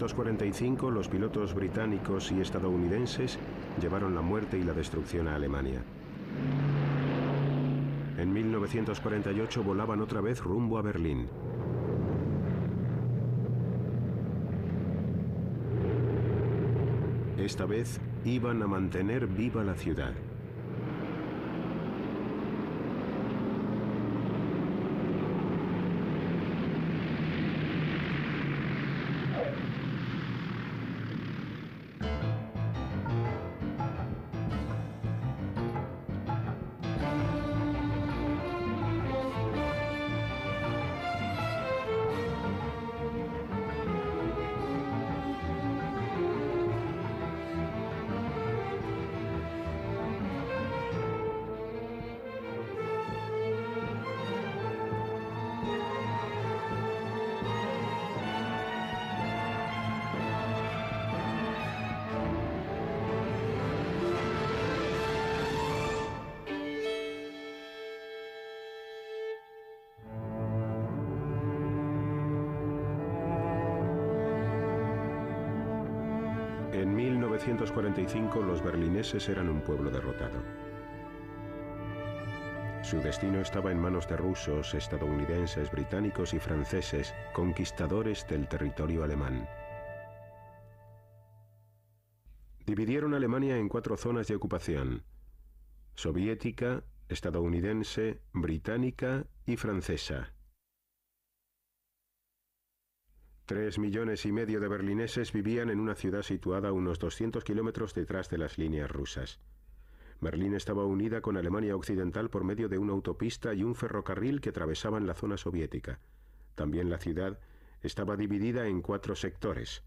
1945, los pilotos británicos y estadounidenses llevaron la muerte y la destrucción a Alemania. En 1948 volaban otra vez rumbo a Berlín. Esta vez iban a mantener viva la ciudad. En 1945 los berlineses eran un pueblo derrotado. Su destino estaba en manos de rusos, estadounidenses, británicos y franceses, conquistadores del territorio alemán. Dividieron Alemania en 4 zonas de ocupación: soviética, estadounidense, británica y francesa. 3,5 millones de berlineses vivían en una ciudad situada a unos 200 kilómetros detrás de las líneas rusas. Berlín estaba unida con Alemania Occidental por medio de una autopista y un ferrocarril que atravesaban la zona soviética. También la ciudad estaba dividida en 4 sectores: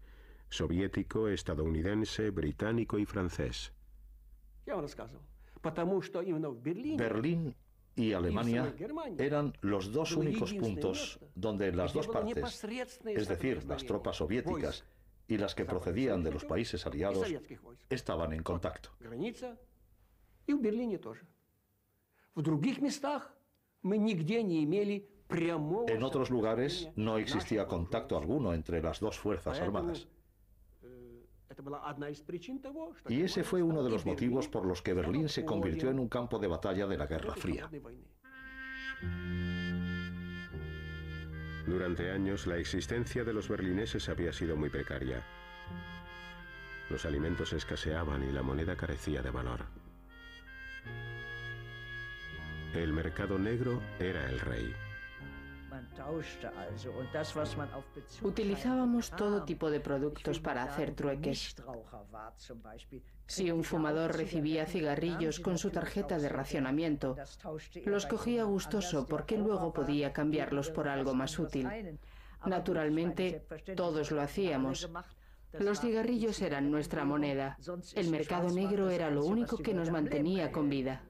soviético, estadounidense, británico y francés. Berlín y Alemania eran los dos únicos puntos donde las dos partes, es decir, las tropas soviéticas y las que procedían de los países aliados, estaban en contacto. En otros lugares no existía contacto alguno entre las dos fuerzas armadas. Y ese fue uno de los motivos por los que Berlín se convirtió en un campo de batalla de la Guerra Fría. Durante años, la existencia de los berlineses había sido muy precaria. Los alimentos escaseaban y la moneda carecía de valor. El mercado negro era el rey. Utilizábamos todo tipo de productos para hacer trueques. Si un fumador recibía cigarrillos con su tarjeta de racionamiento, los cogía gustoso porque luego podía cambiarlos por algo más útil. Naturalmente, todos lo hacíamos. Los cigarrillos eran nuestra moneda. El mercado negro era lo único que nos mantenía con vida.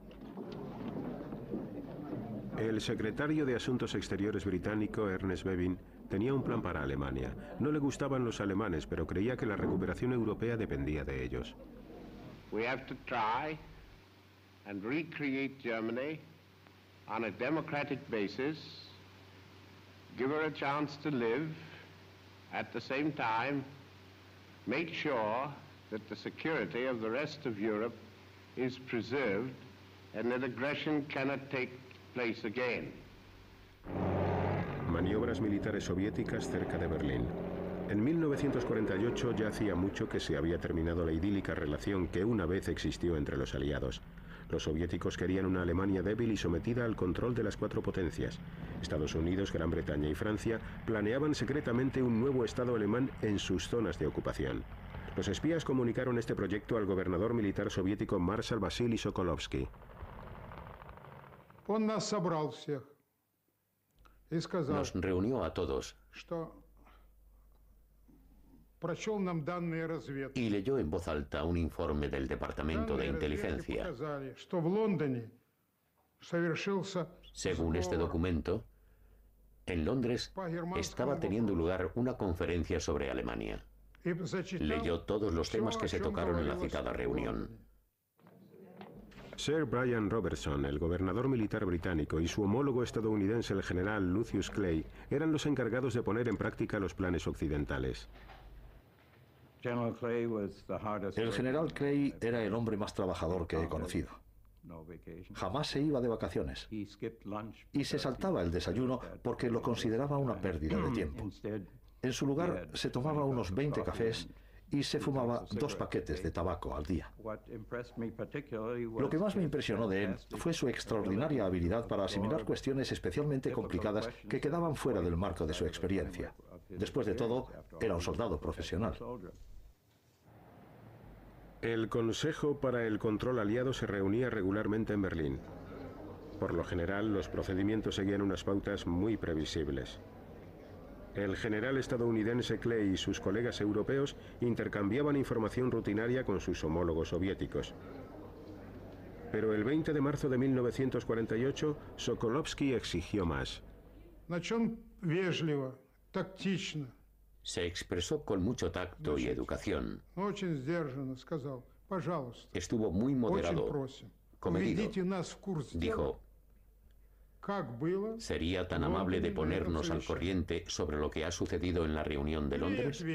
El secretario de Asuntos Exteriores británico, Ernest Bevin, tenía un plan para Alemania. No le gustaban los alemanes, pero creía que la recuperación europea dependía de ellos. We have to try and recreate Germany on a democratic basis, give her a chance to live, at the same time, make sure that the security of the rest of Europe is preserved and that aggression cannot take place again. Maniobras militares soviéticas cerca de Berlín. En 1948 ya hacía mucho que se había terminado la idílica relación que una vez existió entre los aliados. Los soviéticos querían una Alemania débil y sometida al control de las 4 potencias. Estados Unidos, Gran Bretaña y Francia planeaban secretamente un nuevo Estado alemán en sus zonas de ocupación. Los espías comunicaron este proyecto al gobernador militar soviético Marshal Vasily Sokolovsky. Nos reunió a todos y leyó en voz alta un informe del Departamento de Inteligencia. Según este documento, en Londres estaba teniendo lugar una conferencia sobre Alemania. Leyó todos los temas que se tocaron en la citada reunión. Sir Brian Robertson, el gobernador militar británico, y su homólogo estadounidense, el general Lucius Clay, eran los encargados de poner en práctica los planes occidentales. El general Clay era el hombre más trabajador que he conocido. Jamás se iba de vacaciones y se saltaba el desayuno porque lo consideraba una pérdida de tiempo. En su lugar se tomaba unos 20 cafés y se fumaba 2 paquetes de tabaco al día. Lo que más me impresionó de él fue su extraordinaria habilidad para asimilar cuestiones especialmente complicadas que quedaban fuera del marco de su experiencia. Después de todo, era un soldado profesional. El Consejo para el Control Aliado se reunía regularmente en Berlín. Por lo general, los procedimientos seguían unas pautas muy previsibles. El general estadounidense Clay y sus colegas europeos intercambiaban información rutinaria con sus homólogos soviéticos. Pero el 20 de marzo de 1948, Sokolovsky exigió más. Se expresó con mucho tacto y educación. Estuvo muy moderado, comedido. Dijo: ¿sería tan amable de ponernos al corriente sobre lo que ha sucedido en la reunión de Londres?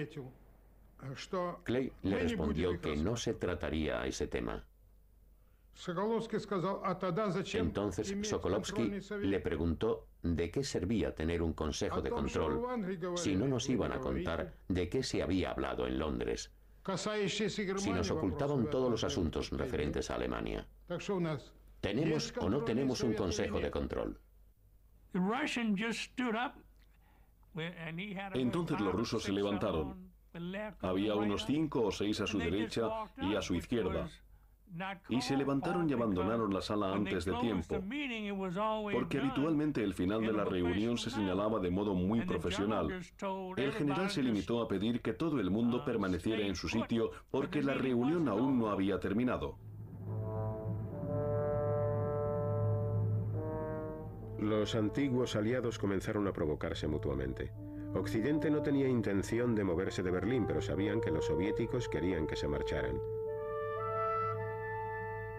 Clay le respondió que no se trataría ese tema. Entonces Sokolovsky le preguntó de qué servía tener un consejo de control si no nos iban a contar de qué se había hablado en Londres, si nos ocultaban todos los asuntos referentes a Alemania. ¿Tenemos o no tenemos un consejo de control? Entonces los rusos se levantaron. Había unos 5 o 6 a su derecha y a su izquierda. Y se levantaron y abandonaron la sala antes de tiempo, porque habitualmente el final de la reunión se señalaba de modo muy profesional. El general se limitó a pedir que todo el mundo permaneciera en su sitio porque la reunión aún no había terminado. Los antiguos aliados comenzaron a provocarse mutuamente. Occidente no tenía intención de moverse de Berlín, pero sabían que los soviéticos querían que se marcharan.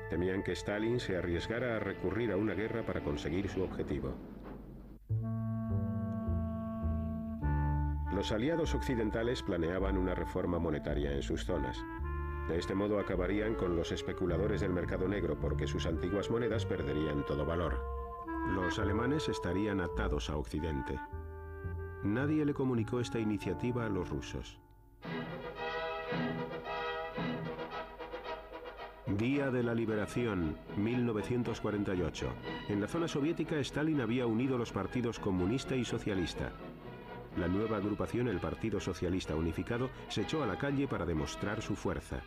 Temían que Stalin se arriesgara a recurrir a una guerra para conseguir su objetivo. Los aliados occidentales planeaban una reforma monetaria en sus zonas. De este modo acabarían con los especuladores del mercado negro porque sus antiguas monedas perderían todo valor. Los alemanes estarían atados a Occidente. Nadie le comunicó esta iniciativa a los rusos. Día de la Liberación, 1948. En la zona soviética, Stalin había unido los partidos comunista y socialista. La nueva agrupación, el Partido Socialista Unificado, se echó a la calle para demostrar su fuerza.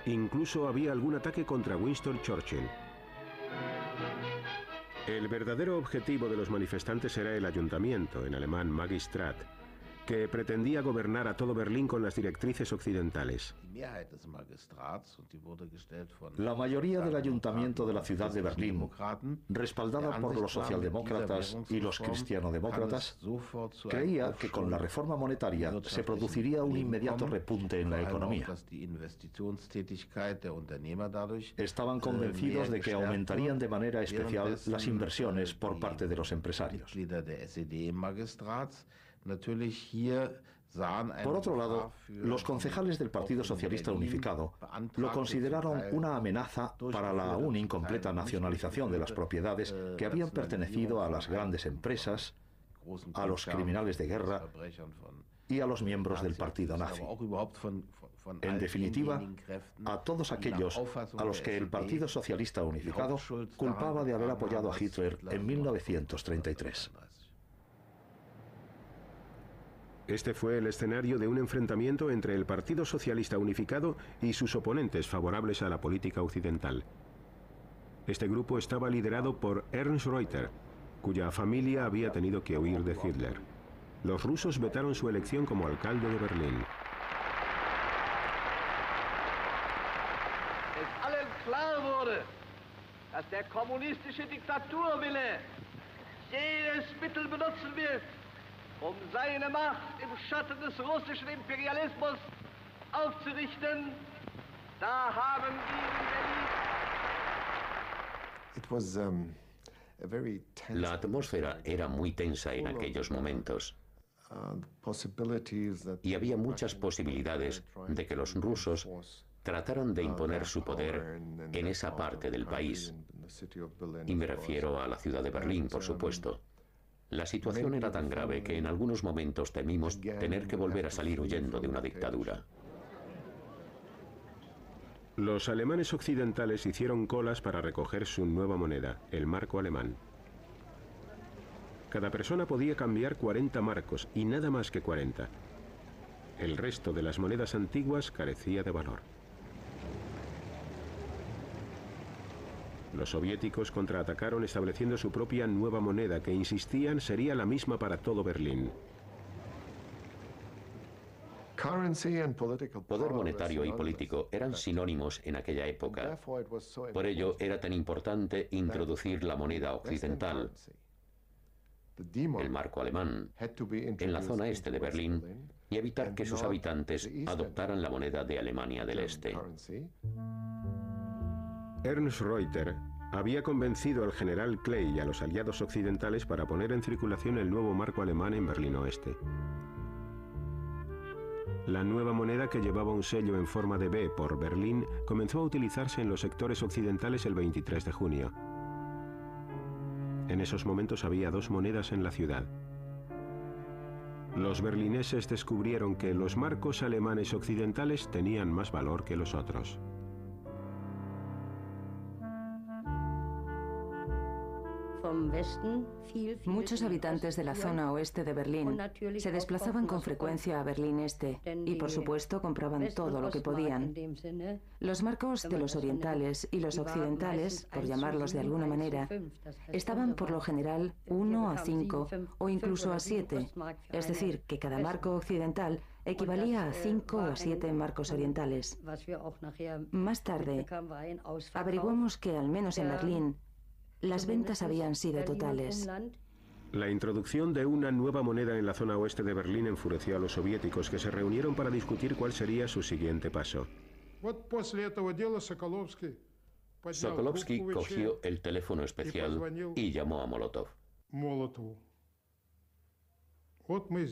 Incluso había algún ataque contra Winston Churchill. El verdadero objetivo de los manifestantes era el ayuntamiento, en alemán Magistrat, que pretendía gobernar a todo Berlín con las directrices occidentales. La mayoría del ayuntamiento de la ciudad de Berlín, respaldada por los socialdemócratas y los cristianodemócratas, creía que con la reforma monetaria se produciría un inmediato repunte en la economía. Estaban convencidos de que aumentarían de manera especial las inversiones por parte de los empresarios. Por otro lado, los concejales del Partido Socialista Unificado lo consideraron una amenaza para la aún incompleta nacionalización de las propiedades que habían pertenecido a las grandes empresas, a los criminales de guerra y a los miembros del partido nazi. En definitiva, a todos aquellos a los que el Partido Socialista Unificado culpaba de haber apoyado a Hitler en 1933. Este fue el escenario de un enfrentamiento entre el Partido Socialista Unificado y sus oponentes favorables a la política occidental. Este grupo estaba liderado por Ernst Reuter, cuya familia había tenido que huir de Hitler. Los rusos vetaron su elección como alcalde de Berlín. Es allen klar wurde, dass der kommunistische Diktaturwille jedes Mittel benutzen wird, seine Macht im Schatten des russischen Imperialismus aufzurichten, da haben wir in Berlin. La atmósfera era muy tensa en aquellos momentos. Y había muchas posibilidades de que los rusos trataran de imponer su poder en esa parte del país. Y me refiero a la ciudad de Berlín, por supuesto. La situación era tan grave que en algunos momentos temimos tener que volver a salir huyendo de una dictadura. Los alemanes occidentales hicieron colas para recoger su nueva moneda, el marco alemán. Cada persona podía cambiar 40 marcos y nada más que 40. El resto de las monedas antiguas carecía de valor. Los soviéticos contraatacaron estableciendo su propia nueva moneda que insistían sería la misma para todo Berlín. Poder monetario y político eran sinónimos en aquella época. Por ello era tan importante introducir la moneda occidental, el marco alemán, en la zona este de Berlín y evitar que sus habitantes adoptaran la moneda de Alemania del Este. Ernst Reuter había convencido al general Klein y a los aliados occidentales para poner en circulación el nuevo marco alemán en Berlín Oeste. La nueva moneda, que llevaba un sello en forma de B por Berlín, comenzó a utilizarse en los sectores occidentales el 23 de junio. En esos momentos había 2 monedas en la ciudad. Los berlineses descubrieron que los marcos alemanes occidentales tenían más valor que los otros. Muchos habitantes de la zona oeste de Berlín se desplazaban con frecuencia a Berlín Este y, por supuesto, compraban todo lo que podían. Los marcos de los orientales y los occidentales, por llamarlos de alguna manera, estaban por lo general 1 a 5 o incluso a 7, es decir, que cada marco occidental equivalía a 5 o 7 marcos orientales. Más tarde, averiguamos que, al menos en Berlín, las ventas habían sido totales. La introducción de una nueva moneda en la zona oeste de Berlín enfureció a los soviéticos, que se reunieron para discutir cuál sería su siguiente paso. Sokolovsky cogió el teléfono especial y llamó a Molotov.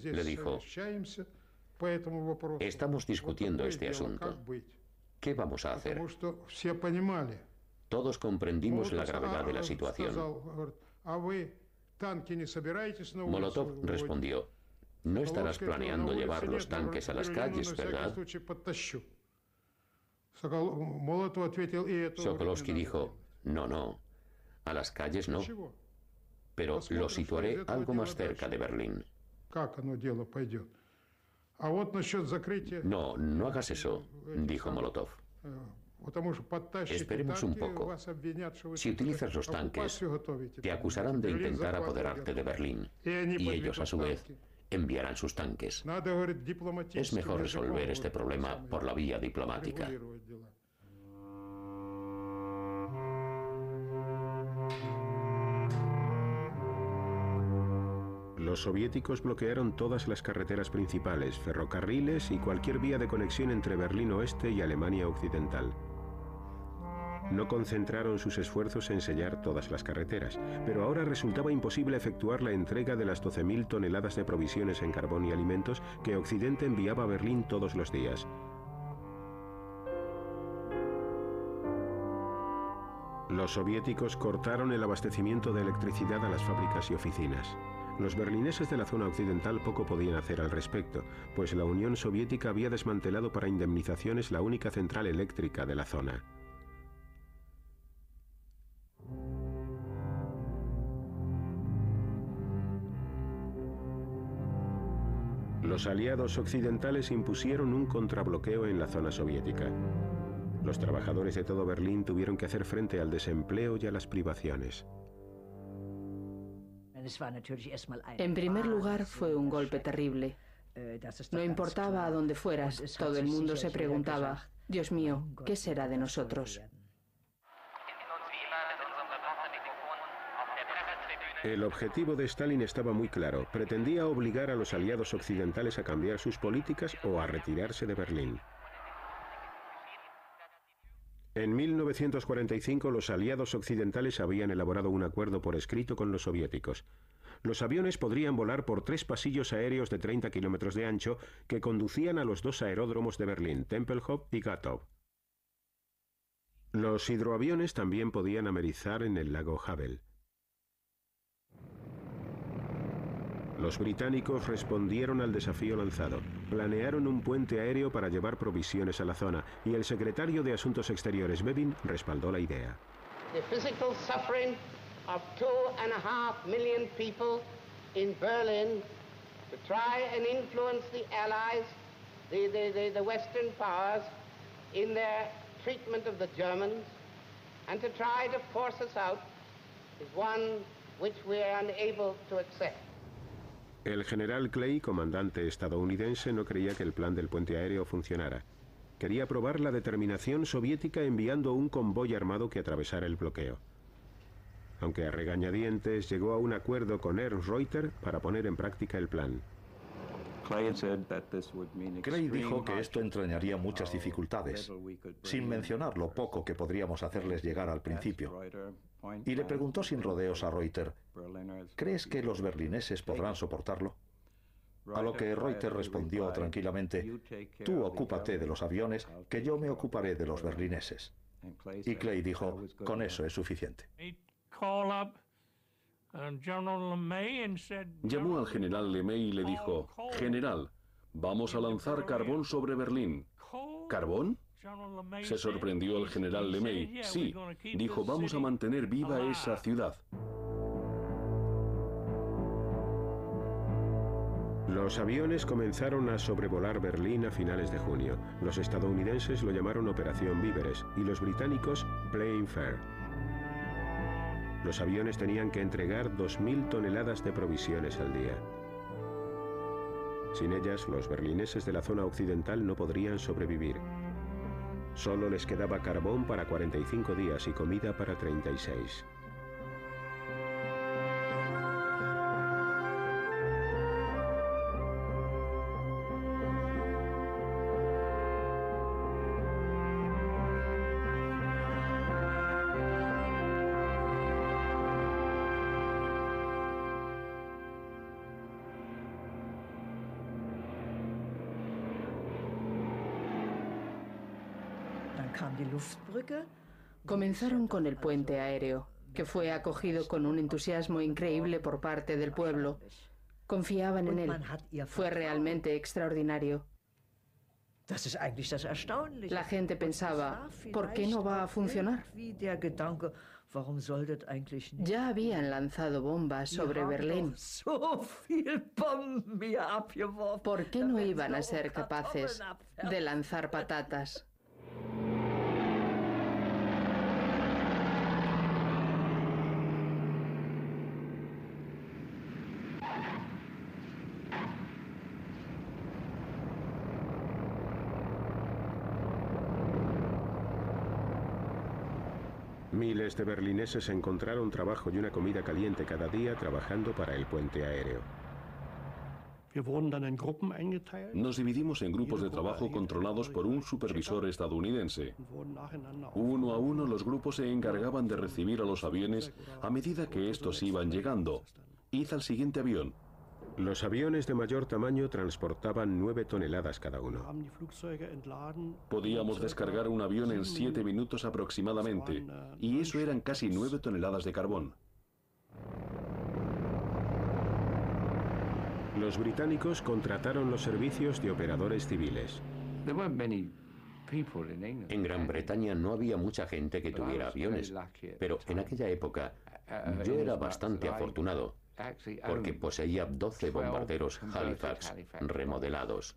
Le dijo: estamos discutiendo este asunto. ¿Qué vamos a hacer? Todos comprendimos la gravedad de la situación. Molotov respondió: no estarás planeando llevar los tanques a las calles, ¿verdad? Sokolovsky dijo: no, a las calles no, pero lo situaré algo más cerca de Berlín. No hagas eso, dijo Molotov. Esperemos un poco. Si utilizas los tanques, te acusarán de intentar apoderarte de Berlín, y ellos, a su vez, enviarán sus tanques. Es mejor resolver este problema por la vía diplomática. Los soviéticos bloquearon todas las carreteras principales, ferrocarriles y cualquier vía de conexión entre Berlín Oeste y Alemania Occidental. No concentraron sus esfuerzos en sellar todas las carreteras, pero ahora resultaba imposible efectuar la entrega de las 12.000 toneladas de provisiones en carbón y alimentos que Occidente enviaba a Berlín todos los días. Los soviéticos cortaron el abastecimiento de electricidad a las fábricas y oficinas. Los berlineses de la zona occidental poco podían hacer al respecto, pues la Unión Soviética había desmantelado para indemnizaciones la única central eléctrica de la zona. Los aliados occidentales impusieron un contrabloqueo en la zona soviética. Los trabajadores de todo Berlín tuvieron que hacer frente al desempleo y a las privaciones. En primer lugar, fue un golpe terrible. No importaba a dónde fueras, todo el mundo se preguntaba: Dios mío, ¿qué será de nosotros? El objetivo de Stalin estaba muy claro. Pretendía obligar a los aliados occidentales a cambiar sus políticas o a retirarse de Berlín. En 1945 los aliados occidentales habían elaborado un acuerdo por escrito con los soviéticos. Los aviones podrían volar por 3 pasillos aéreos de 30 kilómetros de ancho que conducían a los 2 aeródromos de Berlín, Tempelhof y Gatow. Los hidroaviones también podían amerizar en el lago Havel. Los británicos respondieron al desafío lanzado. Planearon un puente aéreo para llevar provisiones a la zona y el secretario de Asuntos Exteriores, Bevin, respaldó la idea. The physical suffering of 2.5 million people in Berlin to try and influence the Allies, the Western powers, in their treatment of the Germans, and to try to force us out, is one which we are unable to accept. El general Clay, comandante estadounidense, no creía que el plan del puente aéreo funcionara. Quería probar la determinación soviética enviando un convoy armado que atravesara el bloqueo. Aunque a regañadientes llegó a un acuerdo con Ernst Reuter para poner en práctica el plan. Clay dijo que esto entrañaría muchas dificultades, sin mencionar lo poco que podríamos hacerles llegar al principio. Y le preguntó sin rodeos a Reuter, ¿crees que los berlineses podrán soportarlo? A lo que Reuter respondió tranquilamente, tú ocúpate de los aviones, que yo me ocuparé de los berlineses. Y Clay dijo, con eso es suficiente. Llamó al general LeMay y le dijo, general, vamos a lanzar carbón sobre Berlín. ¿Carbón? Se sorprendió el general LeMay. Sí, dijo, vamos a mantener viva esa ciudad. Los aviones comenzaron a sobrevolar Berlín a finales de junio. Los estadounidenses lo llamaron Operación Víveres y los británicos Plain Fare. Los aviones tenían que entregar 2.000 toneladas de provisiones al día. Sin ellas, los berlineses de la zona occidental no podrían sobrevivir. Solo les quedaba carbón para 45 días y comida para 36. Comenzaron con el puente aéreo, que fue acogido con un entusiasmo increíble por parte del pueblo. Confiaban en él. Fue realmente extraordinario. La gente pensaba, ¿por qué no va a funcionar? Ya habían lanzado bombas sobre Berlín. ¿Por qué no iban a ser capaces de lanzar patatas? Miles de berlineses encontraron trabajo y una comida caliente cada día trabajando para el puente aéreo. Nos dividimos en grupos de trabajo controlados por un supervisor estadounidense. Uno a uno los grupos se encargaban de recibir a los aviones a medida que estos iban llegando. Id al siguiente avión. Los aviones de mayor tamaño transportaban 9 toneladas cada uno. Podíamos descargar un avión en 7 minutos aproximadamente, y eso eran casi 9 toneladas de carbón. Los británicos contrataron los servicios de operadores civiles. En Gran Bretaña no había mucha gente que tuviera aviones, pero en aquella época yo era bastante afortunado, porque poseía 12 bombarderos Halifax remodelados.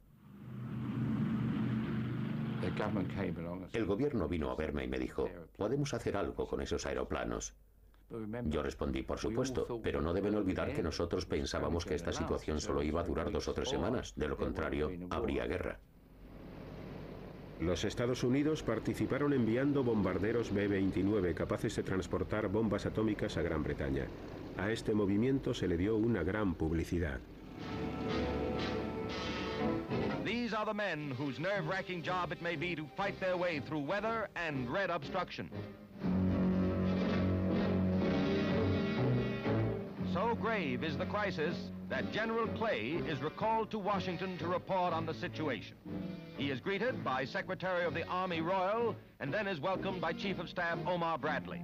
El gobierno vino a verme y me dijo, ¿podemos hacer algo con esos aeroplanos? Yo respondí, por supuesto, pero no deben olvidar que nosotros pensábamos que esta situación solo iba a durar 2 o 3 semanas, de lo contrario, habría guerra. Los Estados Unidos participaron enviando bombarderos B-29 capaces de transportar bombas atómicas a Gran Bretaña. A este movimiento se le dio una gran publicidad. These are the men whose nerve-wracking job it may be to fight their way through weather and red obstruction. So grave is the crisis that General Clay is recalled to Washington to report on the situation. He is greeted by Secretary of the Army Royal and then is welcomed by Chief of Staff Omar Bradley.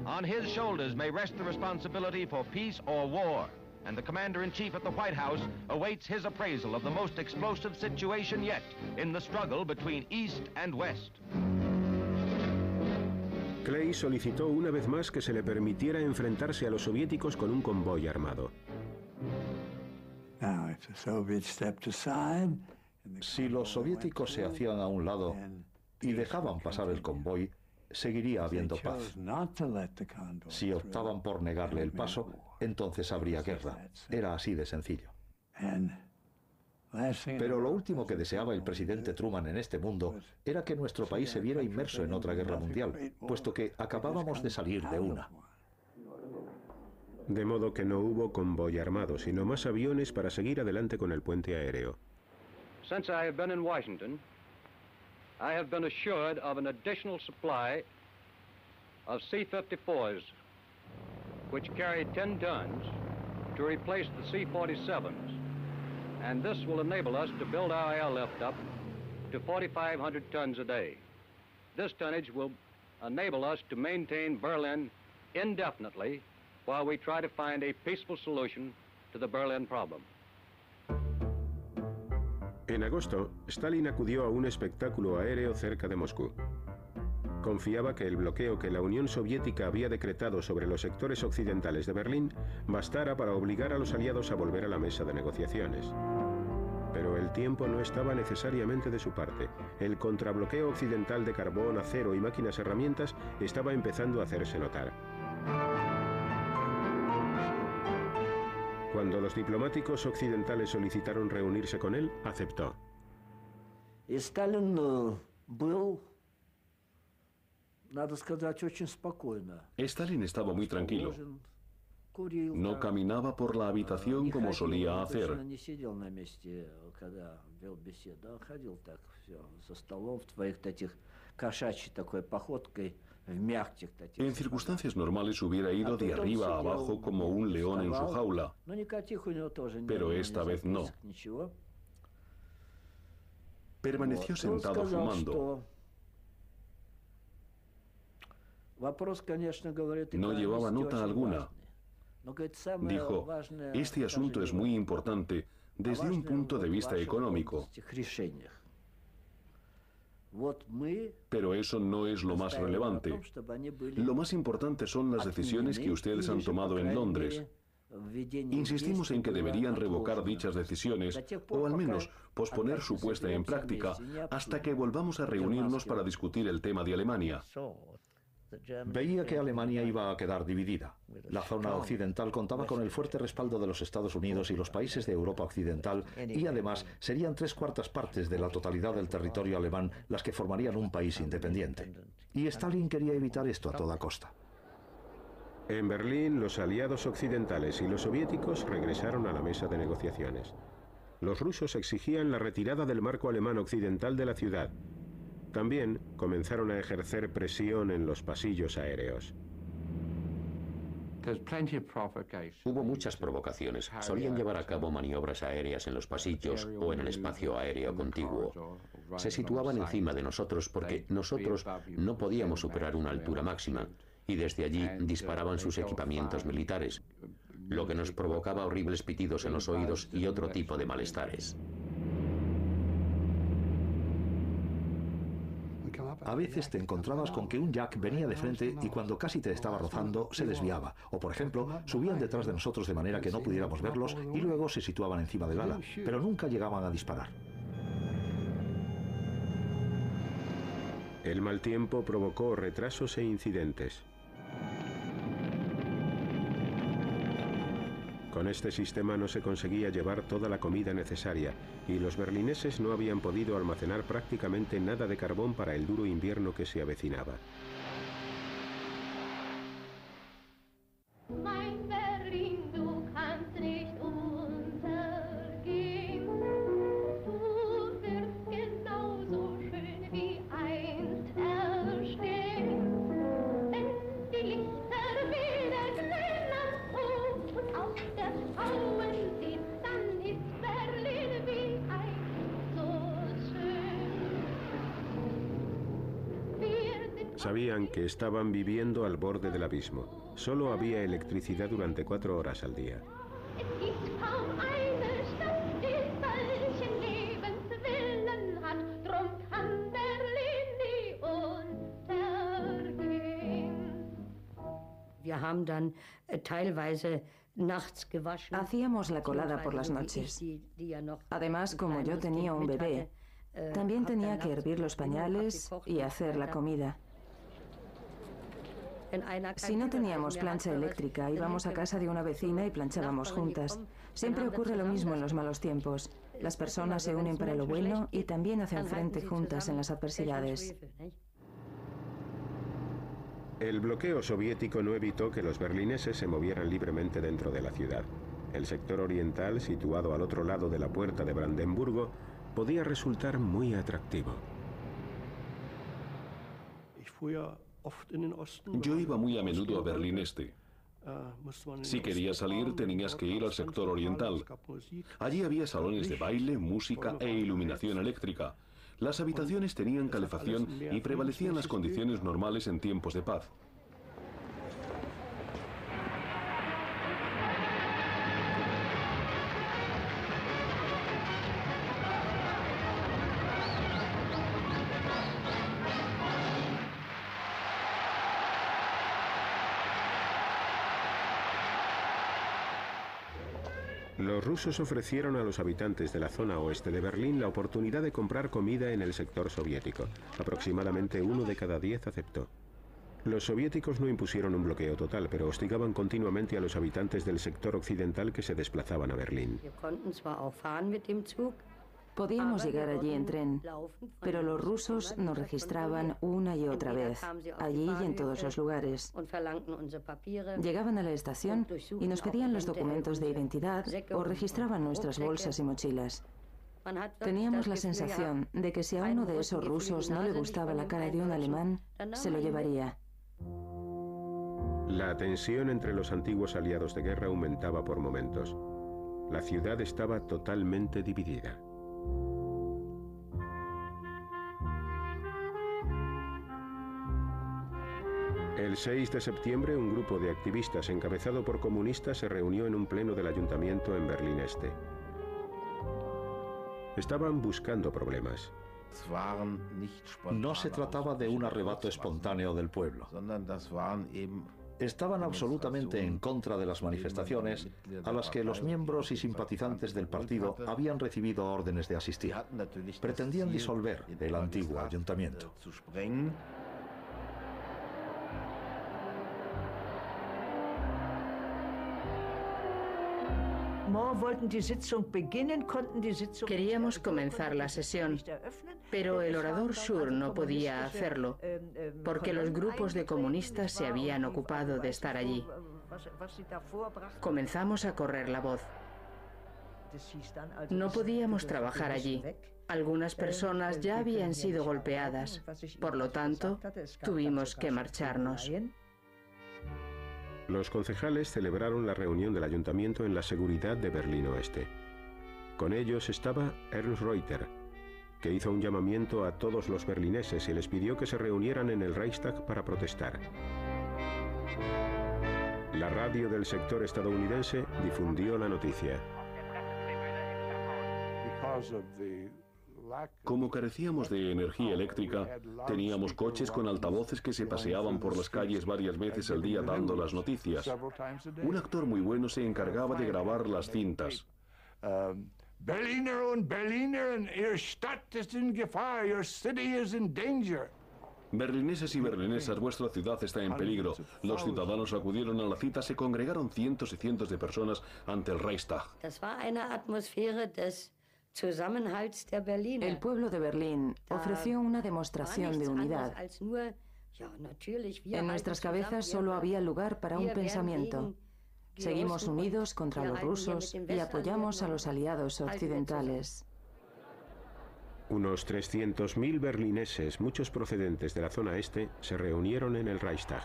On his shoulders may rest the responsibility for peace or war, and the Commander-in-Chief at the White House awaits his appraisal of the most explosive situation yet in the struggle between East and West. Clay solicitó una vez más que se le permitiera enfrentarse a los soviéticos con un convoy armado. Si los soviéticos se hacían a un lado y dejaban pasar el convoy, seguiría habiendo paz. Si optaban por negarle el paso, entonces habría guerra. Era así de sencillo. Pero lo último que deseaba el presidente Truman en este mundo era que nuestro país se viera inmerso en otra guerra mundial, puesto que acabábamos de salir de una. De modo que no hubo convoy armado, sino más aviones para seguir adelante con el puente aéreo. Since I have been in Washington, I have been assured of an additional supply of C-54s, which carry 10 tons, to replace the C-47s. And this will enable us to build our airlift up to 4,500 tons a day. This tonnage will enable us to maintain Berlin indefinitely while we try to find a peaceful solution to the Berlin problem. En agosto, Stalin acudió a un espectáculo aéreo cerca de Moscú. Confiaba que el bloqueo que la Unión Soviética había decretado sobre los sectores occidentales de Berlín bastara para obligar a los aliados a volver a la mesa de negociaciones. Pero el tiempo no estaba necesariamente de su parte. El contrabloqueo occidental de carbón, acero y máquinas herramientas estaba empezando a hacerse notar. Cuando los diplomáticos occidentales solicitaron reunirse con él, aceptó. Stalin estaba muy tranquilo. No caminaba por la habitación como solía hacer. En circunstancias normales hubiera ido de arriba a abajo como un león en su jaula, pero esta vez no. Permaneció sentado fumando. No llevaba nota alguna. Dijo, este asunto es muy importante desde un punto de vista económico. Pero eso no es lo más relevante. Lo más importante son las decisiones que ustedes han tomado en Londres. Insistimos en que deberían revocar dichas decisiones o al menos posponer su puesta en práctica hasta que volvamos a reunirnos para discutir el tema de Alemania. Veía que Alemania iba a quedar dividida. La zona occidental contaba con el fuerte respaldo de los Estados Unidos y los países de Europa Occidental y además serían 3/4 partes de la totalidad del territorio alemán las que formarían un país independiente. Y Stalin quería evitar esto a toda costa. En Berlín, los aliados occidentales y los soviéticos regresaron a la mesa de negociaciones. Los rusos exigían la retirada del marco alemán occidental de la ciudad. También comenzaron a ejercer presión en los pasillos aéreos. Hubo muchas provocaciones. Solían llevar a cabo maniobras aéreas en los pasillos o en el espacio aéreo contiguo. Se situaban encima de nosotros porque nosotros no podíamos superar una altura máxima y desde allí disparaban sus equipamientos militares, lo que nos provocaba horribles pitidos en los oídos y otro tipo de malestares. A veces te encontrabas con que un Jack venía de frente y cuando casi te estaba rozando se desviaba. O por ejemplo, subían detrás de nosotros de manera que no pudiéramos verlos y luego se situaban encima del ala, pero nunca llegaban a disparar. El mal tiempo provocó retrasos e incidentes. Con este sistema no se conseguía llevar toda la comida necesaria y los berlineses no habían podido almacenar prácticamente nada de carbón para el duro invierno que se avecinaba. Sabían que estaban viviendo al borde del abismo. Solo había electricidad durante 4 horas al día. Hacíamos la colada por las noches. Además, como yo tenía un bebé, también tenía que hervir los pañales y hacer la comida. Si no teníamos plancha eléctrica, íbamos a casa de una vecina y planchábamos juntas. Siempre ocurre lo mismo en los malos tiempos. Las personas se unen para lo bueno y también hacen frente juntas en las adversidades. El bloqueo soviético no evitó que los berlineses se movieran libremente dentro de la ciudad. El sector oriental, situado al otro lado de la puerta de Brandenburgo, podía resultar muy atractivo. Yo iba muy a menudo a Berlín Este. Si querías salir, tenías que ir al sector oriental. Allí había salones de baile, música e iluminación eléctrica. Las habitaciones tenían calefacción y prevalecían las condiciones normales en tiempos de paz. Los rusos ofrecieron a los habitantes de la zona oeste de Berlín la oportunidad de comprar comida en el sector soviético. Aproximadamente 1 de cada 10 aceptó. Los soviéticos no impusieron un bloqueo total, pero hostigaban continuamente a los habitantes del sector occidental que se desplazaban a Berlín. Podíamos llegar allí en tren, pero los rusos nos registraban una y otra vez, allí y en todos los lugares. Llegaban a la estación y nos pedían los documentos de identidad o registraban nuestras bolsas y mochilas. Teníamos la sensación de que si a uno de esos rusos no le gustaba la cara de un alemán, se lo llevaría. La tensión entre los antiguos aliados de guerra aumentaba por momentos. La ciudad estaba totalmente dividida. El 6 de septiembre, un grupo de activistas encabezado por comunistas se reunió en un pleno del ayuntamiento en Berlín Este. Estaban buscando problemas. No se trataba de un arrebato espontáneo del pueblo. Estaban absolutamente en contra de las manifestaciones a las que los miembros y simpatizantes del partido habían recibido órdenes de asistir. Pretendían disolver el antiguo ayuntamiento. Queríamos comenzar la sesión, pero el orador Schur no podía hacerlo, porque los grupos de comunistas se habían ocupado de estar allí. Comenzamos a correr la voz. No podíamos trabajar allí. Algunas personas ya habían sido golpeadas, por lo tanto, tuvimos que marcharnos. Los concejales celebraron la reunión del ayuntamiento en la seguridad de Berlín Oeste. Con ellos estaba Ernst Reuter, que hizo un llamamiento a todos los berlineses y les pidió que se reunieran en el Reichstag para protestar. La radio del sector estadounidense difundió la noticia. Como carecíamos de energía eléctrica, teníamos coches con altavoces que se paseaban por las calles varias veces al día dando las noticias. Un actor muy bueno se encargaba de grabar las cintas. Berliner und Berlinerinnen, Ihre Stadt ist in Gefahr, your city is in danger. Berlineses y berlinesas, vuestra ciudad está en peligro. Los ciudadanos acudieron a la cita, se congregaron cientos y cientos de personas ante el Reichstag. El pueblo de Berlín ofreció una demostración de unidad. En nuestras cabezas solo había lugar para un pensamiento. Seguimos unidos contra los rusos y apoyamos a los aliados occidentales. Unos 300.000 berlineses, muchos procedentes de la zona este, se reunieron en el Reichstag.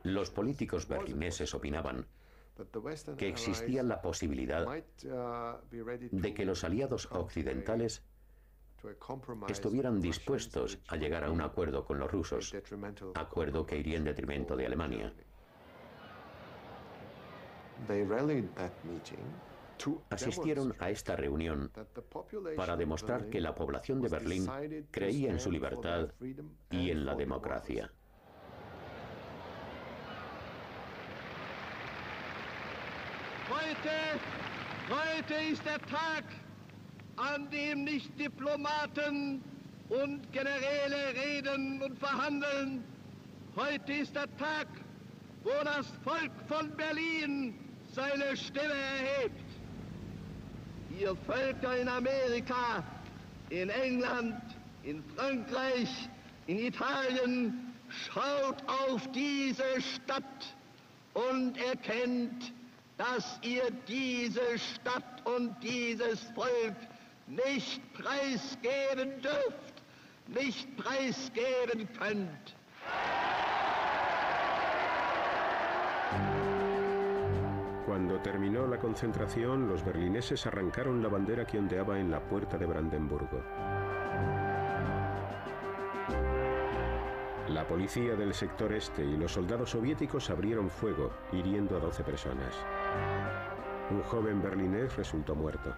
Los políticos berlineses opinaban que existía la posibilidad de que los aliados occidentales estuvieran dispuestos a llegar a un acuerdo con los rusos, acuerdo que iría en detrimento de Alemania. Asistieron a esta reunión para demostrar que la población de Berlín creía en su libertad y en la democracia. Heute ist der Tag, an dem nicht Diplomaten und Generäle reden und verhandeln. Heute ist der Tag, wo das Volk von Berlin seine Stimme erhebt. Ihr Völker in Amerika, in England, in Frankreich, in Italien, schaut auf diese Stadt und erkennt, dass ihr diese Stadt und dieses Volk nicht preisgeben dürft, nicht preisgeben könnt. Cuando terminó la concentración, los berlineses arrancaron la bandera que ondeaba en la puerta de Brandenburgo. La policía del sector este y los soldados soviéticos abrieron fuego, hiriendo a 12 personas. Un joven berlinés resultó muerto.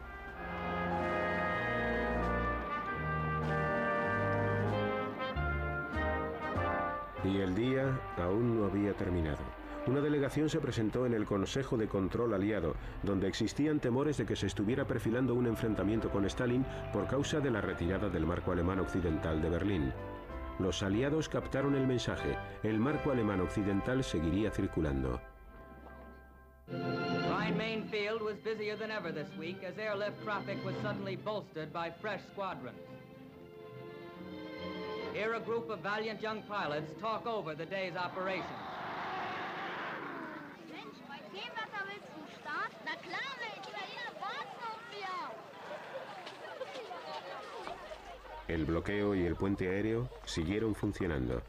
Y el día aún no había terminado. Una delegación se presentó en el Consejo de Control Aliado, donde existían temores de que se estuviera perfilando un enfrentamiento con Stalin por causa de la retirada del marco alemán occidental de Berlín. Los aliados captaron el mensaje. El marco alemán occidental seguiría circulando. Rhine-Main Field was busier than ever this week as airlift traffic was suddenly bolstered by fresh squadrons. Here a group of valiant young pilots talk over the day's operations. Mensch, bei dem Wetter willst du starten? Na klar, Mensch, Italiener warten auf wir. El bloqueo y el puente aéreo siguieron funcionando.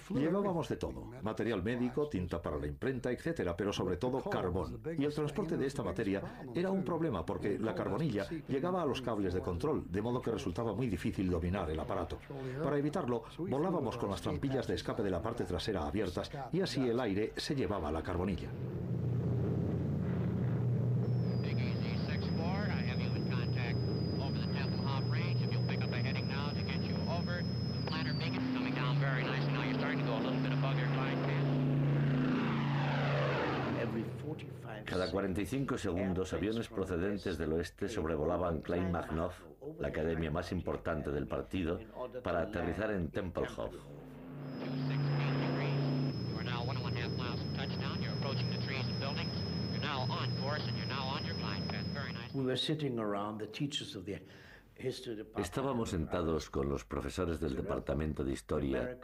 Llevábamos de todo, material médico, tinta para la imprenta, etcétera, pero sobre todo carbón. Y el transporte de esta materia era un problema porque la carbonilla llegaba a los cables de control, de modo que resultaba muy difícil dominar el aparato. Para evitarlo, volábamos con las trampillas de escape de la parte trasera abiertas y así el aire se llevaba la carbonilla. Cada 45 segundos, aviones procedentes del oeste sobrevolaban Kleinmachnow, la academia más importante del partido, para aterrizar en Tempelhof. Estábamos sentados con los profesores del departamento de historia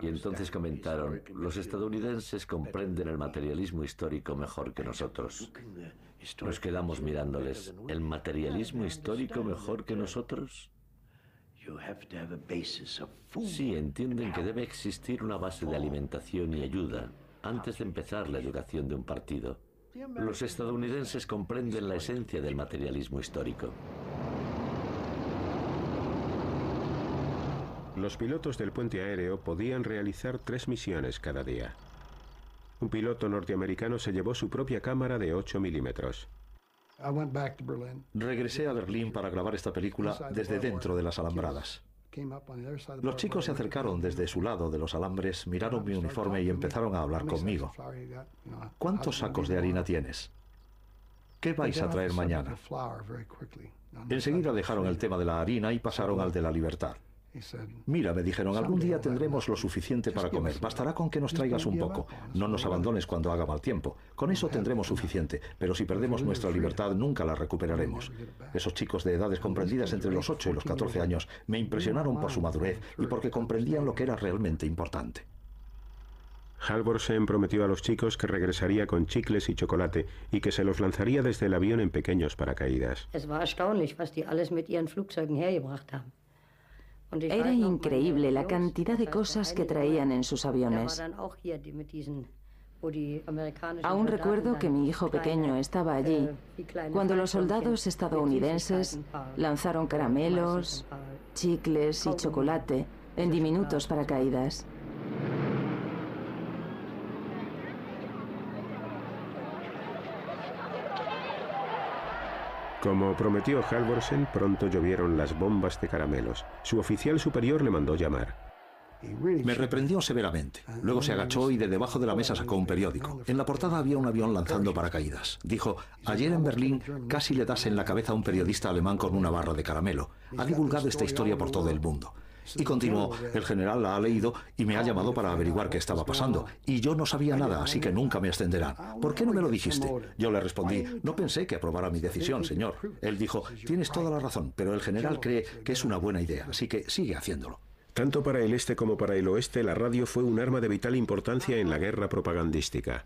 y entonces comentaron: los estadounidenses comprenden el materialismo histórico mejor que nosotros. Nos quedamos mirándoles. ¿El materialismo histórico mejor que nosotros? Sí, entienden que debe existir una base de alimentación y ayuda antes de empezar la educación de un partido. Los estadounidenses comprenden la esencia del materialismo histórico. Los pilotos del puente aéreo podían realizar 3 misiones cada día. Un piloto norteamericano se llevó su propia cámara de 8 milímetros. Regresé a Berlín para grabar esta película desde dentro de las alambradas. Los chicos se acercaron desde su lado de los alambres, miraron mi uniforme y empezaron a hablar conmigo. ¿Cuántos sacos de harina tienes? ¿Qué vais a traer mañana? Enseguida dejaron el tema de la harina y pasaron al de la libertad. Mira, me dijeron, algún día tendremos lo suficiente para comer. Bastará con que nos traigas un poco. No nos abandones cuando haga mal tiempo. Con eso tendremos suficiente. Pero si perdemos nuestra libertad, nunca la recuperaremos. Esos chicos de edades comprendidas entre los 8 y los 14 años me impresionaron por su madurez y porque comprendían lo que era realmente importante. Halvorsen prometió a los chicos que regresaría con chicles y chocolate y que se los lanzaría desde el avión en pequeños paracaídas. Era increíble la cantidad de cosas que traían en sus aviones. Aún recuerdo que mi hijo pequeño estaba allí cuando los soldados estadounidenses lanzaron caramelos, chicles y chocolate en diminutos paracaídas. Como prometió Halvorsen, pronto llovieron las bombas de caramelos. Su oficial superior le mandó llamar. Me reprendió severamente. Luego se agachó y de debajo de la mesa sacó un periódico. En la portada había un avión lanzando paracaídas. Dijo: ayer en Berlín casi le das en la cabeza a un periodista alemán con una barra de caramelo. Ha divulgado esta historia por todo el mundo. Y continuó: el general la ha leído y me ha llamado para averiguar qué estaba pasando. Y yo no sabía nada, así que nunca me ascenderán. ¿Por qué no me lo dijiste? Yo le respondí: no pensé que aprobara mi decisión, señor. Él dijo: tienes toda la razón, pero el general cree que es una buena idea, así que sigue haciéndolo. Tanto para el este como para el oeste, la radio fue un arma de vital importancia en la guerra propagandística.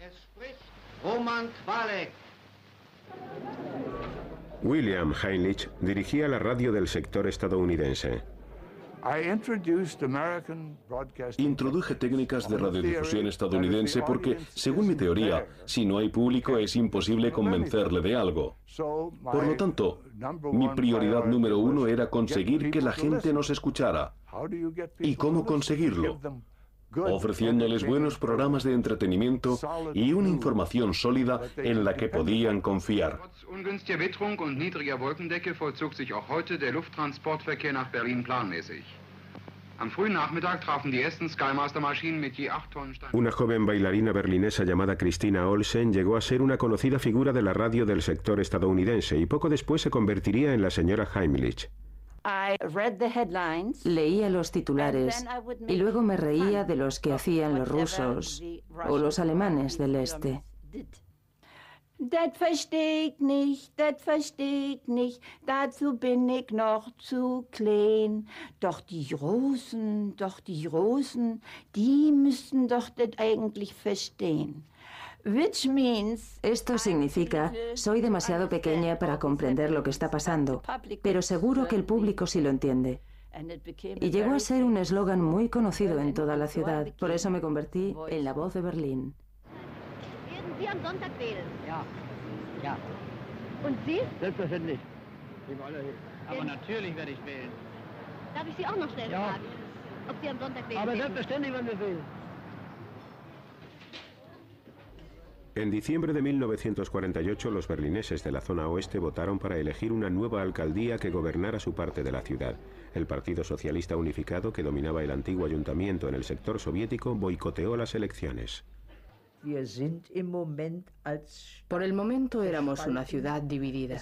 William Heinrich dirigía la radio del sector estadounidense. Introduje técnicas de radiodifusión estadounidense porque, según mi teoría, si no hay público es imposible convencerle de algo. Por lo tanto, mi prioridad número uno era conseguir que la gente nos escuchara. ¿Y cómo conseguirlo? Ofreciéndoles buenos programas de entretenimiento y una información sólida en la que podían confiar. Ungünstiger Witterung und niedriger Wolkendecke vollzog sich auch heute der Lufttransportverkehr nach Berlin planmäßig. Am frühen Nachmittag trafen die ersten Skymaster-Maschinen mit je 8 Tonnen Stein. Una joven bailarina berlinesa llamada Christina Olsen llegó a ser una conocida figura de la radio del sector estadounidense y poco después se convertiría en la señora Heimlich. Leía los titulares y luego me reía de los que hacían los rusos o los alemanes del este. Das versteh ich nicht, dazu bin ich noch zu klein. Doch die Russen, die müssen doch das eigentlich verstehen. Esto significa: soy demasiado pequeña para comprender lo que está pasando, pero seguro que el público sí lo entiende. Y llegó a ser un eslogan muy conocido en toda la ciudad. Por eso me convertí en la voz de Berlín. Sie am Sonntag wählen? Ja. Ja. Und Sie? Selbstverständlich. Aber natürlich werde ich wählen. Darf ich Sie auch noch schnell fragen, ob Sie am Sonntag wählen? Aber selbstverständlich werden wir wählen. En diciembre de 1948, los berlineses de la zona oeste votaron para elegir una nueva alcaldía que gobernara su parte de la ciudad. El Partido Socialista Unificado, que dominaba el antiguo ayuntamiento en el sector soviético, boicoteó las elecciones. Por el momento éramos una ciudad dividida.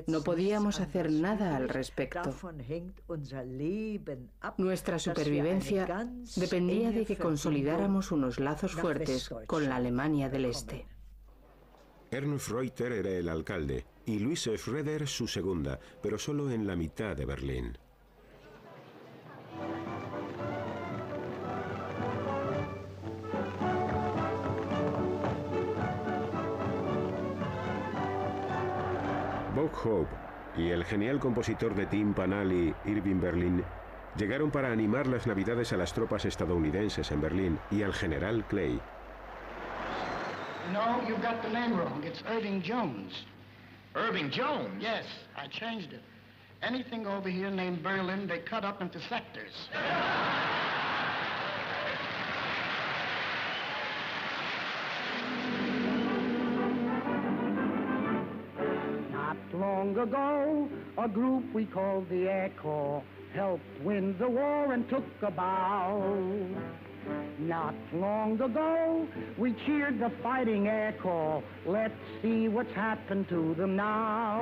No podíamos hacer nada al respecto. Nuestra supervivencia dependía de que consolidáramos unos lazos fuertes con la Alemania del Este. Ernst Reuter era el alcalde y Luise Schroeder su segunda, pero solo en la mitad de Berlín. Bob Hope y el genial compositor de Timpanali, Irving Berlin, llegaron para animar las navidades a las tropas estadounidenses en Berlín y al general Clay. No, you got the name wrong. It's Irving Jones. Irving Jones? Yes, I changed it. Anything over here named Berlin, they cut up into sectors. Long ago, a group we called the Air Corps helped win the war and took a bow. Not long ago, we cheered the fighting Air Corps. Let's see what's happened to them now.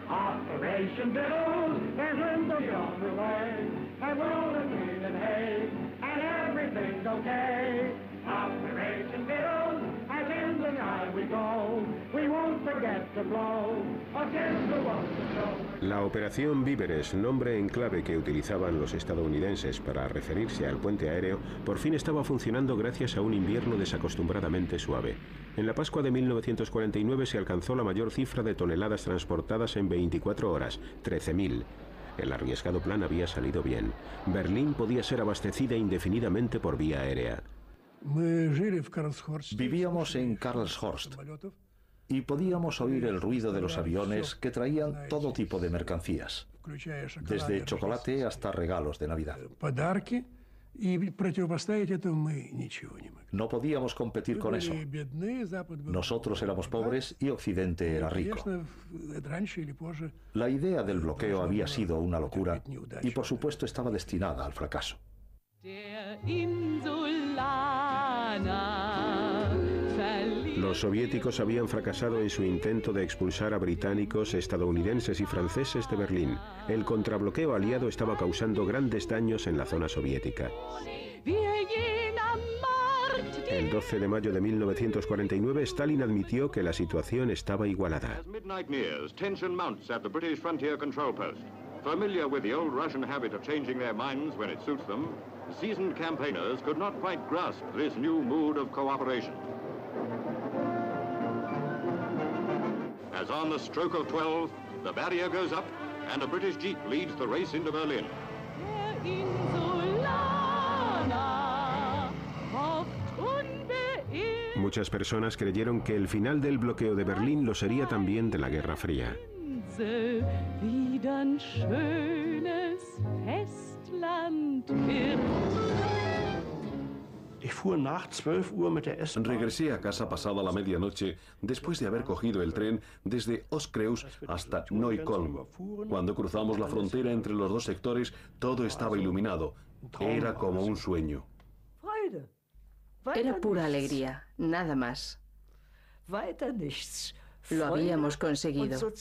Operation Biddles is in the summer way, and rolling green and hay, and everything's okay. Operation Biddles, as in the night we go, we won't forget to blow against the ones that show. La Operación Víveres, nombre en clave que utilizaban los estadounidenses para referirse al puente aéreo, por fin estaba funcionando gracias a un invierno desacostumbradamente suave. En la Pascua de 1949 se alcanzó la mayor cifra de toneladas transportadas en 24 horas, 13.000. El arriesgado plan había salido bien. Berlín podía ser abastecida indefinidamente por vía aérea. Vivíamos en Karlshorst y podíamos oír el ruido de los aviones que traían todo tipo de mercancías, desde chocolate hasta regalos de Navidad. No podíamos competir con eso. Nosotros éramos pobres y Occidente era rico. La idea del bloqueo había sido una locura y por supuesto estaba destinada al fracaso. Los soviéticos habían fracasado en su intento de expulsar a británicos, estadounidenses y franceses de Berlín. El contrabloqueo aliado estaba causando grandes daños en la zona soviética. El 12 de mayo de 1949, Stalin admitió que la situación estaba igualada. Familiar with the old Russian habit of changing their minds when it suits them, seasoned campaigners could not quite grasp this new mood of cooperation. As on the stroke of 12, the barrier goes up and a British jeep leads the race into Berlin. Muchas personas creyeron que el final del bloqueo de Berlín lo sería también de la Guerra Fría. Regresé a casa pasada la medianoche después de haber cogido el tren desde Ostkreuz hasta Neukölln. Cuando cruzamos la frontera entre los dos sectores, todo estaba iluminado. Era como un sueño. Era pura alegría, nada más. Lo habíamos conseguido.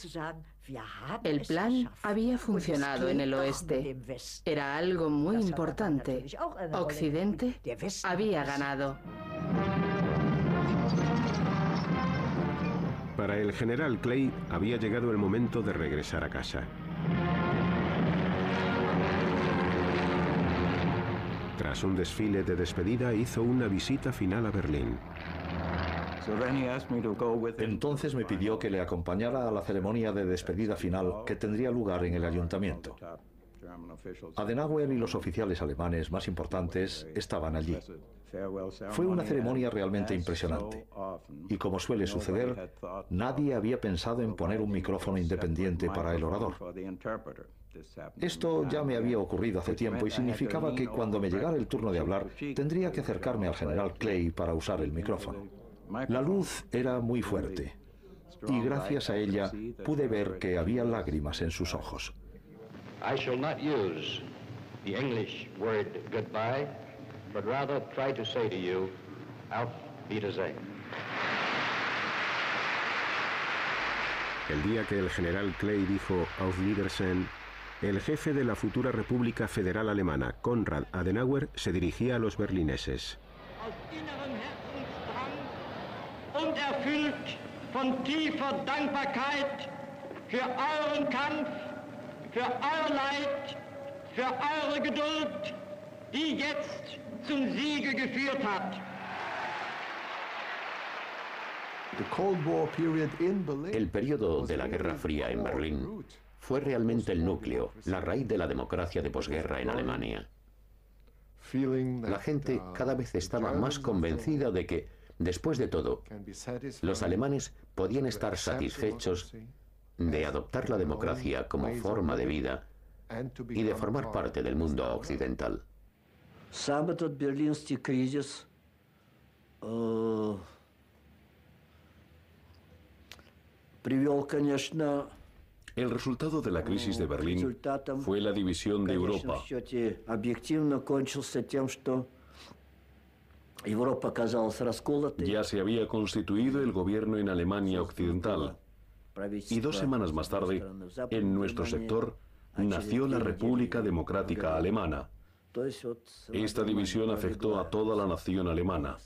El plan había funcionado en el oeste. Era algo muy importante. Occidente había ganado. Para el general Clay había llegado el momento de regresar a casa. Tras un desfile de despedida, hizo una visita final a Berlín. Entonces me pidió que le acompañara a la ceremonia de despedida final que tendría lugar en el ayuntamiento. Adenauer y los oficiales alemanes más importantes estaban allí. Fue una ceremonia realmente impresionante. Y como suele suceder, nadie había pensado en poner un micrófono independiente para el orador. Esto ya me había ocurrido hace tiempo y significaba que cuando me llegara el turno de hablar, tendría que acercarme al general Clay para usar el micrófono. La luz era muy fuerte y gracias a ella pude ver que había lágrimas en sus ojos. I shall not use the English word goodbye, but rather try to say to you, Auf Wiedersehen. El día que el general Clay dijo Auf Wiedersehen, el jefe de la futura República Federal Alemana, Konrad Adenauer, se dirigía a los berlineses. Und erfüllt von tiefer Dankbarkeit für euren Kampf, für euer Leid, für eure Geduld, die jetzt zum Siege geführt hat. El periodo de la Guerra Fría en Berlín fue realmente el núcleo, la raíz de la democracia de posguerra en Alemania. La gente cada vez estaba más convencida de que, después de todo, los alemanes podían estar satisfechos de adoptar la democracia como forma de vida y de formar parte del mundo occidental. El resultado de la crisis de Berlín fue la división de Europa. Ya se había constituido el gobierno en Alemania Occidental y 2 semanas más tarde, en nuestro sector, nació la República Democrática Alemana. Esta división afectó a toda la nación alemana.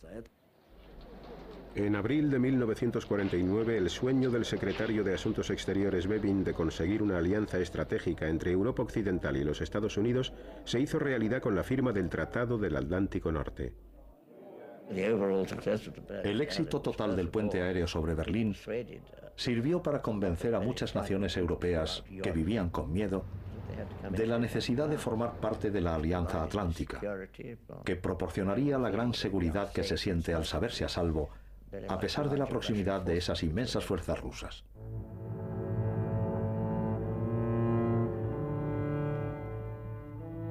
En abril de 1949, el sueño del secretario de Asuntos Exteriores Bevin de conseguir una alianza estratégica entre Europa Occidental y los Estados Unidos se hizo realidad con la firma del Tratado del Atlántico Norte. El éxito total del puente aéreo sobre Berlín sirvió para convencer a muchas naciones europeas que vivían con miedo de la necesidad de formar parte de la Alianza Atlántica, que proporcionaría la gran seguridad que se siente al saberse a salvo, a pesar de la proximidad de esas inmensas fuerzas rusas.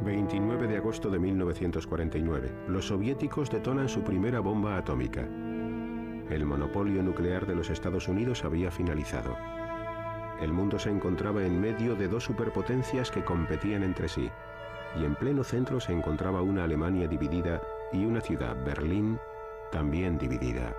...29 de agosto de 1949... los soviéticos detonan su primera bomba atómica. El monopolio nuclear de los Estados Unidos había finalizado. El mundo se encontraba en medio de dos superpotencias que competían entre sí, y en pleno centro se encontraba una Alemania dividida y una ciudad, Berlín, también dividida.